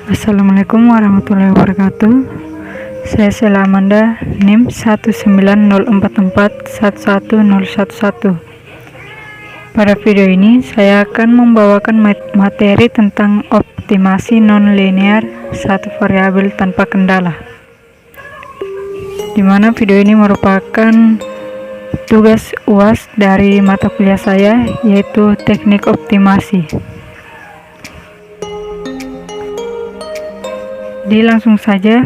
Assalamualaikum warahmatullahi wabarakatuh. Saya Sela Amanda, NIM 19044111011. Pada video ini saya akan membawakan materi tentang optimasi non-linear satu variabel tanpa kendala, di mana video ini merupakan tugas UAS dari mata kuliah saya, yaitu teknik optimasi. Jadi langsung saja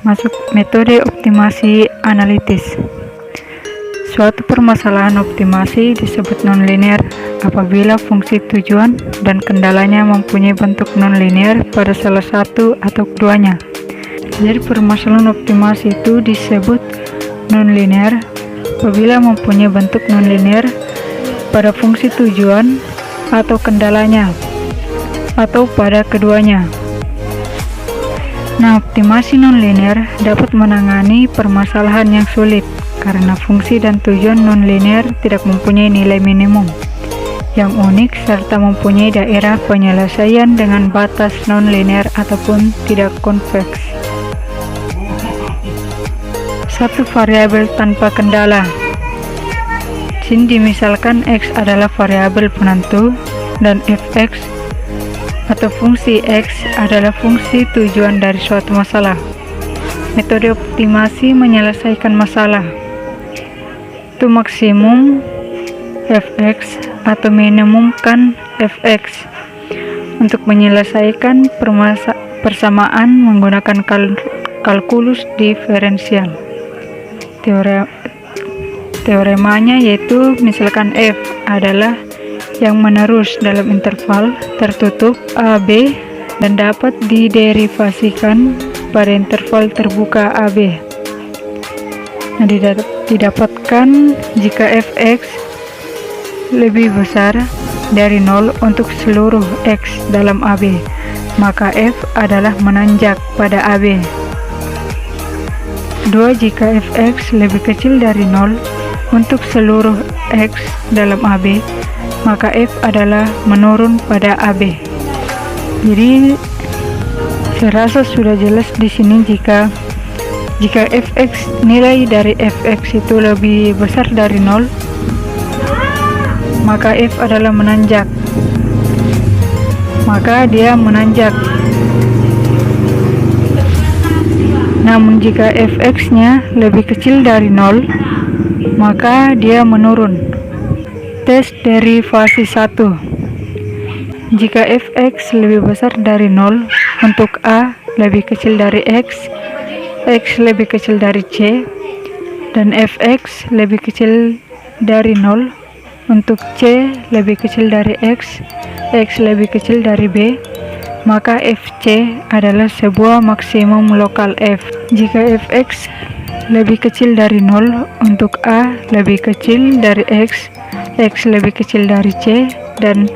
masuk metode optimasi analitis. Suatu permasalahan optimasi disebut nonlinear apabila fungsi tujuan dan kendalanya mempunyai bentuk nonlinear pada salah satu atau keduanya. Jadi permasalahan optimasi itu disebut nonlinear apabila mempunyai bentuk nonlinear pada fungsi tujuan atau kendalanya atau pada keduanya. Nah, optimasi nonlinear dapat menangani permasalahan yang sulit karena fungsi dan tujuan nonlinear tidak mempunyai nilai minimum yang unik serta mempunyai daerah penyelesaian dengan batas nonlinear ataupun tidak konveks. Satu variabel tanpa kendala. Sini misalkan X adalah variabel penentu dan fx atau fungsi X adalah fungsi tujuan dari suatu masalah. Metode optimasi menyelesaikan masalah itu maksimum fx atau minimumkan fx. Untuk menyelesaikan persamaan menggunakan kalkulus diferensial. Teoremanya yaitu misalkan f adalah yang menerus dalam interval tertutup AB dan dapat diderivasikan pada interval terbuka AB. Nah, didapatkan jika fx lebih besar dari 0 untuk seluruh x dalam AB, maka f adalah menanjak pada AB. 2. Jika fx lebih kecil dari 0 untuk seluruh x dalam AB, maka f adalah menurun pada AB. Jadi saya rasa sudah jelas di sini jika fx, nilai dari fx itu lebih besar dari 0, maka f adalah menanjak. Maka dia menanjak. Namun jika fx-nya lebih kecil dari 0, maka dia menurun. Tes derivasi 1. Jika fx lebih besar dari 0 untuk a lebih kecil dari x, x lebih kecil dari c, dan fx lebih kecil dari 0 untuk c lebih kecil dari x, x lebih kecil dari b, maka fc adalah sebuah maksimum lokal f. Jika fx lebih kecil dari 0 untuk a lebih kecil dari x, x lebih kecil dari c, dan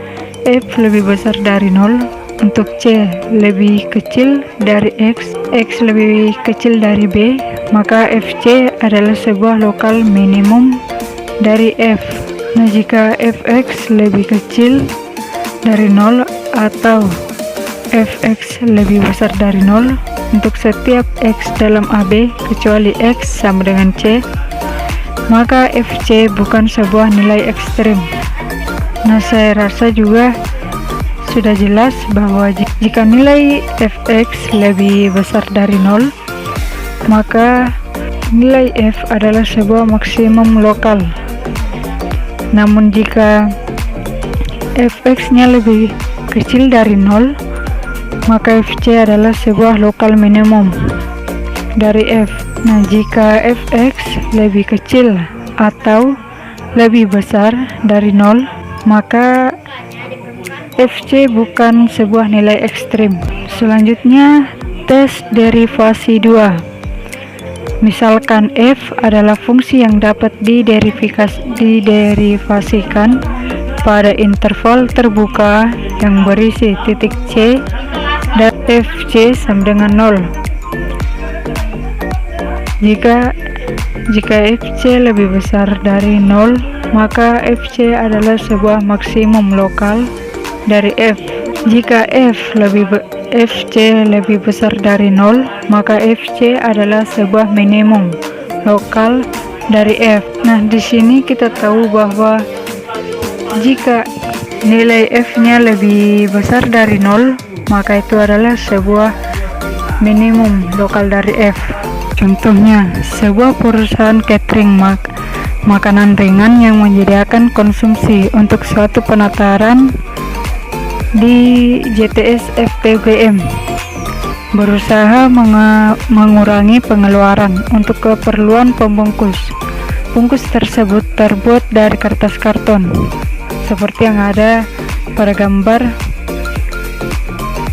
f lebih besar dari 0 untuk c lebih kecil dari x, x lebih kecil dari b, maka fc adalah sebuah lokal minimum dari f. Nah, jika fx lebih kecil dari 0 atau fx lebih besar dari 0 untuk setiap x dalam AB kecuali x sama dengan c, maka fc bukan sebuah nilai ekstrim. Nah, saya rasa juga sudah jelas bahwa jika nilai fx lebih besar dari 0, maka nilai f adalah sebuah maksimum lokal. Namun jika fx-nya lebih kecil dari 0, maka fc adalah sebuah lokal minimum dari f. Nah, jika fx lebih kecil atau lebih besar dari 0, maka fc bukan sebuah nilai ekstrim. Selanjutnya, tes derivasi 2. Misalkan f adalah fungsi yang dapat diderivasikan pada interval terbuka yang berisi titik c dan fc sama dengan 0. Jika fc lebih besar dari 0, maka fc adalah sebuah maksimum lokal dari f. Jika f FC lebih besar dari 0, maka FC adalah sebuah minimum lokal dari F. Nah, di sini kita tahu bahwa jika nilai F-nya lebih besar dari 0, maka itu adalah sebuah minimum lokal dari F. Contohnya, sebuah perusahaan catering makanan ringan yang menyediakan konsumsi untuk suatu penataran di JTS FTBM berusaha mengurangi pengeluaran untuk keperluan pembungkus. Bungkus tersebut terbuat dari kertas karton, seperti yang ada pada gambar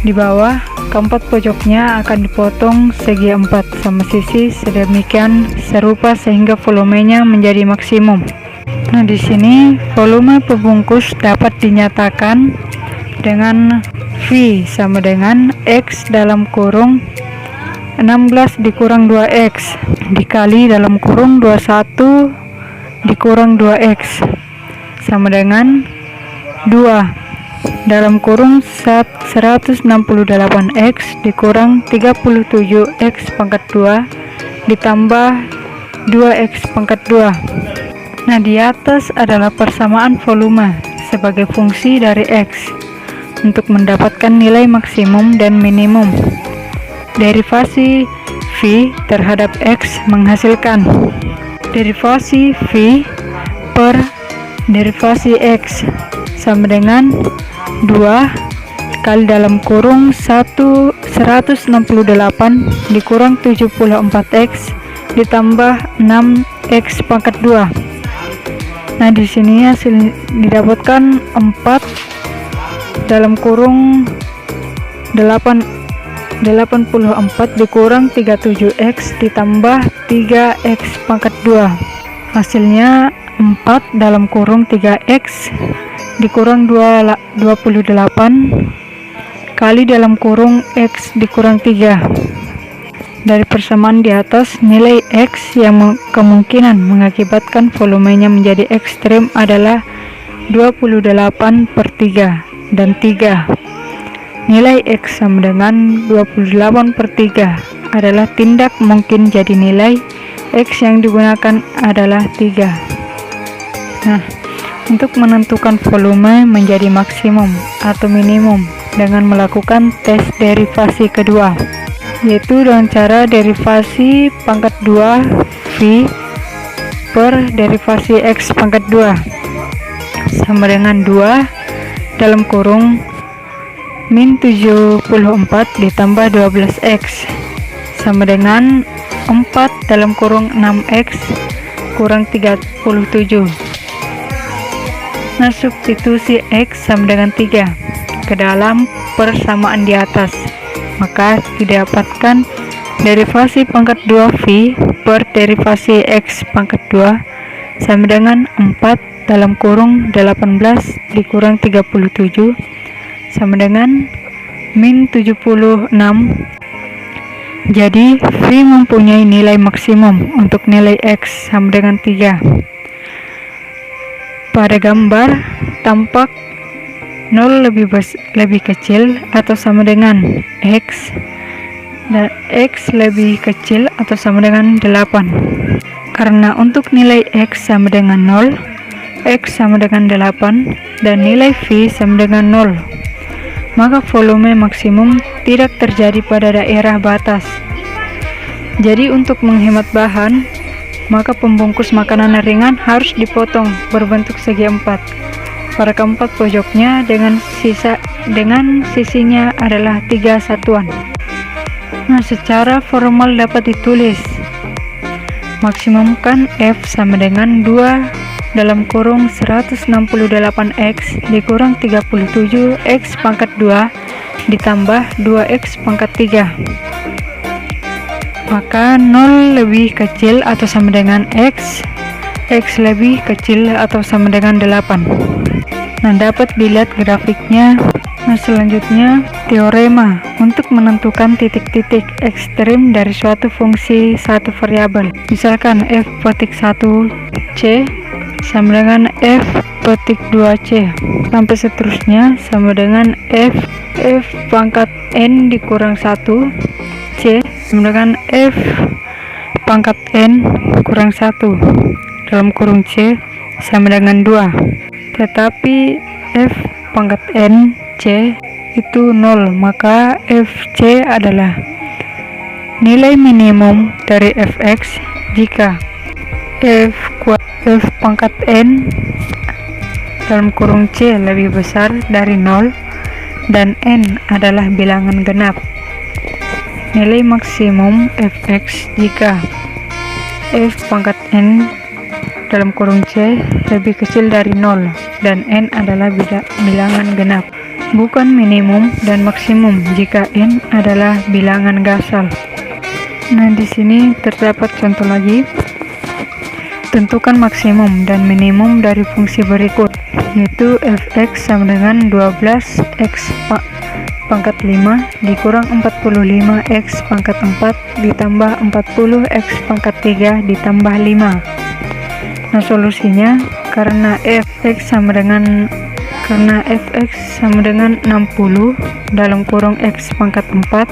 di bawah. Keempat pojoknya akan dipotong segi 4 sama sisi sedemikian serupa sehingga volumenya menjadi maksimum. Nah, di sini volume pembungkus dapat dinyatakan dengan V sama dengan X dalam kurung 16 dikurang 2X dikali dalam kurung 21 dikurang 2X sama dengan 2 dalam kurung 168X dikurang 37X pangkat 2 ditambah 2X pangkat 2. Nah, di atas adalah persamaan volume sebagai fungsi dari X untuk mendapatkan nilai maksimum dan minimum. Derivasi V terhadap X menghasilkan derivasi V per derivasi X sama dengan 2 kali dalam kurung 168 dikurang 74X ditambah 6X pangkat 2. Nah, di sini hasil didapatkan 4 dalam kurung 84 dikurang 37X ditambah 3X pangkat 2. Hasilnya 4 dalam kurung 3X dikurang 28 kali dalam kurung X dikurang 3. Dari persamaan di atas, nilai X yang kemungkinan mengakibatkan volumenya menjadi ekstrem adalah 28/3 dan 3. Nilai X sama dengan 28/3 adalah tindak mungkin, jadi nilai X yang digunakan adalah 3. Nah, untuk menentukan volume menjadi maksimum atau minimum dengan melakukan tes derivasi kedua, yaitu dengan cara derivasi pangkat 2 V per derivasi X pangkat 2 sama dengan 2 dalam kurung min 74 ditambah 12X sama dengan 4 dalam kurung 6X kurang 37. Nah, substitusi X sama dengan 3 ke dalam persamaan di atas, maka didapatkan derivasi pangkat 2 V per derivasi X pangkat 2 sama dengan 4 dalam kurung 18 dikurang 37 sama dengan min 76. Jadi V mempunyai nilai maksimum untuk nilai X sama dengan 3. Pada gambar tampak 0 lebih kecil atau sama dengan X dan X lebih kecil atau sama dengan 8. Karena untuk nilai X sama dengan 0, X sama dengan 8 dan nilai V sama dengan 0, maka volume maksimum tidak terjadi pada daerah batas. Jadi untuk menghemat bahan, maka pembungkus makanan ringan harus dipotong berbentuk segi 4 pada keempat pojoknya dengan sisinya adalah 3 satuan. Nah, secara formal dapat ditulis maksimumkan F sama dengan 2 dalam kurung 168X dikurang 37X pangkat 2 ditambah 2X pangkat 3. Maka 0 lebih kecil atau sama dengan X, X lebih kecil atau sama dengan 8. Nah, dapat dilihat grafiknya. Nah, selanjutnya teorema untuk menentukan titik-titik ekstrem dari suatu fungsi satu variabel. Misalkan f petik 1 C sama dengan F petik 2C sampai seterusnya sama dengan F pangkat N dikurang 1 C sama dengan F pangkat N kurang 1 dalam kurung C sama dengan 2. Tetapi F pangkat N C itu 0, maka FC adalah nilai minimum dari Fx jika F pangkat N dalam kurung C lebih besar dari 0 dan N adalah bilangan genap. Nilai maksimum Fx jika F pangkat N dalam kurung C lebih kecil dari 0 dan N adalah bilangan genap. Bukan minimum dan maksimum jika N adalah bilangan gasal. Nah, di sini terdapat contoh lagi. Tentukan maksimum dan minimum dari fungsi berikut, yaitu Fx sama dengan 12x pangkat 5 dikurang 45x pangkat 4 ditambah 40x pangkat 3 ditambah 5. Nah, solusinya karena Fx sama dengan 60 dalam kurung x pangkat 4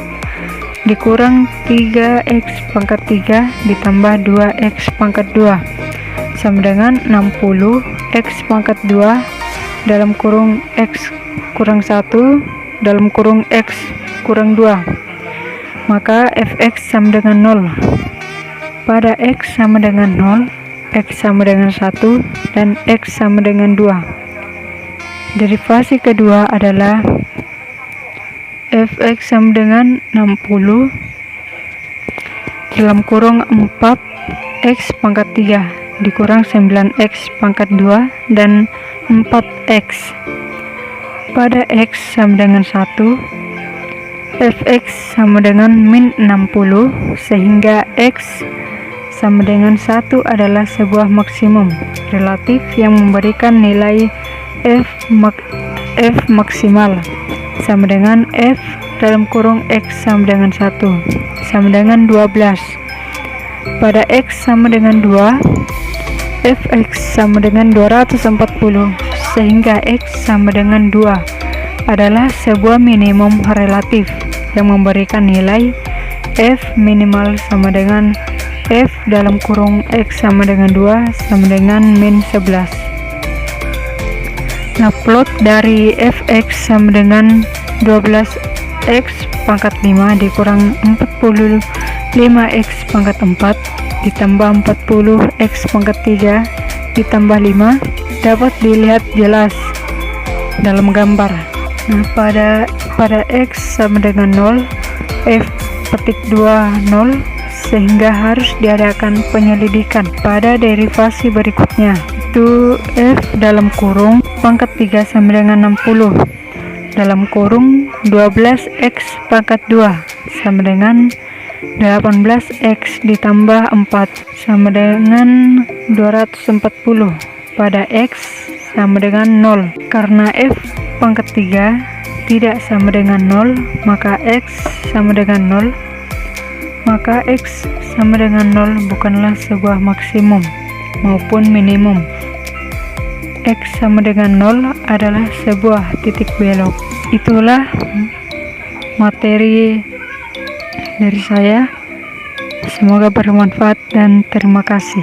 dikurang 3x pangkat 3 ditambah 2x pangkat 2 sama dengan 60 x pangkat 2 dalam kurung x kurang 1 dalam kurung x kurang 2, maka Fx sama dengan 0 pada x sama dengan 0, x sama dengan 1 dan x sama dengan 2. Derivasi kedua adalah Fx sama dengan 60 dalam kurung 4x pangkat 3 dikurang 9x pangkat 2 dan 4x. Pada x sama dengan 1, Fx sama dengan min 60 sehingga x sama dengan 1 adalah sebuah maksimum relatif yang memberikan nilai F maksimal sama dengan F dalam kurung x sama dengan 1 sama dengan 12. Pada x sama dengan 2, Fx sama dengan 240 sehingga x sama dengan 2 adalah sebuah minimum relatif yang memberikan nilai F minimal sama dengan F dalam kurung x sama dengan 2 sama dengan min 11. Nah, plot dari Fx sama dengan 12x pangkat 5 dikurang 45x pangkat 4 ditambah 40x pangkat 3 ditambah 5 dapat dilihat jelas dalam gambar. Nah, pada x sama dengan 0, F petik 2 0 sehingga harus diadakan penyelidikan pada derivasi berikutnya, itu F dalam kurung pangkat 3 sama dengan 60 dalam kurung 12x pangkat 2 sama dengan 18x ditambah 4 sama dengan 240 pada x sama dengan 0. Karena F pangkat 3 tidak sama dengan 0, maka x sama dengan 0. Maka x sama dengan 0 bukanlah sebuah maksimum maupun minimum. X sama dengan 0 adalah sebuah titik belok. Itulah materi dari saya. Semoga bermanfaat dan terima kasih.